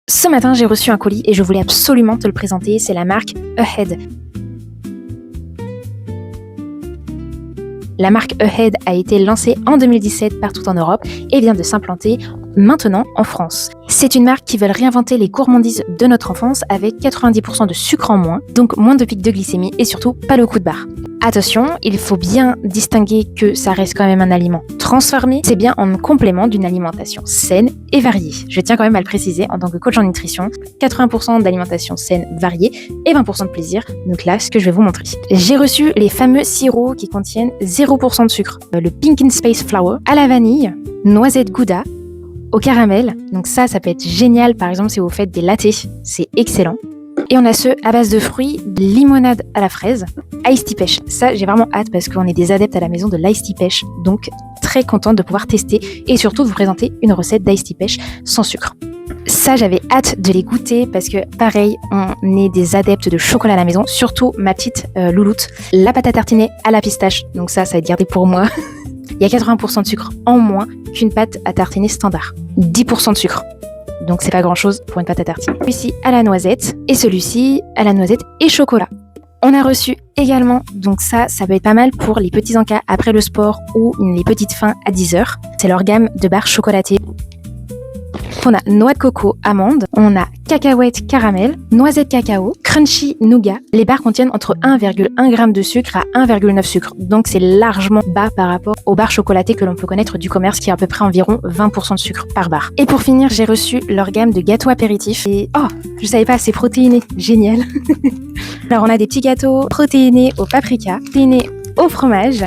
Ce matin, j'ai reçu un colis et je voulais absolument te le présenter. C'est la marque Ahead. La marque Ahead a été lancée en 2017 partout en Europe et vient de s'implanter maintenant en France. C'est une marque qui veut réinventer les gourmandises de notre enfance avec 90% de sucre en moins, donc moins de pics de glycémie et surtout pas le coup de barre. Attention, il faut bien distinguer que ça reste quand même un aliment transformé, c'est bien en complément d'une alimentation saine et variée. Je tiens quand même à le préciser en tant que coach en nutrition, 80% d'alimentation saine, variée et 20% de plaisir. Donc là, ce que je vais vous montrer. J'ai reçu les fameux sirops qui contiennent 0% de sucre. Le Pink in Space Flower à la vanille, noisette gouda, au caramel. Donc ça peut être génial par exemple si vous faites des lattés, c'est excellent. Et on a ceux à base de fruits, de limonade à la fraise, Iced Tea Pêche. Ça, j'ai vraiment hâte parce qu'on est des adeptes à la maison de l'Iced Tea Pêche. Donc, très contente de pouvoir tester et surtout de vous présenter une recette d'Iced Tea Pêche sans sucre. Ça, j'avais hâte de les goûter parce que, pareil, on est des adeptes de chocolat à la maison. Surtout ma petite louloute, la pâte à tartiner à la pistache. Donc ça va être gardé pour moi. Il y a 80% de sucre en moins qu'une pâte à tartiner standard. 10% de sucre. Donc c'est pas grand chose pour une pâte à tartiner. Celui-ci à la noisette et celui-ci à la noisette et chocolat. On a reçu également, donc ça peut être pas mal pour les petits encas après le sport ou les petites faims à 10h. C'est leur gamme de barres chocolatées. On a noix de coco, amande, on a cacahuète caramel, noisette cacao, crunchy nougat. Les barres contiennent entre 1,1 g de sucre à 1,9 sucre. Donc c'est largement bas par rapport aux barres chocolatées que l'on peut connaître du commerce qui est à peu près environ 20% de sucre par barre. Et pour finir, j'ai reçu leur gamme de gâteaux apéritifs. Et je savais pas, c'est protéiné. Génial. Alors on a des petits gâteaux protéinés au paprika, protéinés au fromage,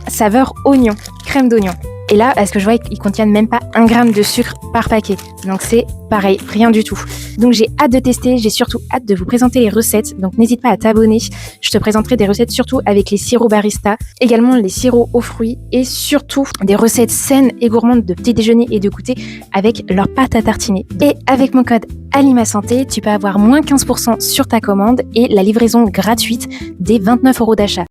saveur oignon, crème d'oignon. Et là, à ce que je vois, ils contiennent même pas 1 g de sucre par paquet. Donc c'est pareil, rien du tout. Donc j'ai hâte de tester, j'ai surtout hâte de vous présenter les recettes. Donc n'hésite pas à t'abonner. Je te présenterai des recettes surtout avec les sirops barista, également les sirops aux fruits et surtout des recettes saines et gourmandes de petit déjeuner et de goûter avec leur pâte à tartiner. Et avec mon code ALIMASANTÉ, tu peux avoir moins 15% sur ta commande et la livraison gratuite des 29 € d'achat.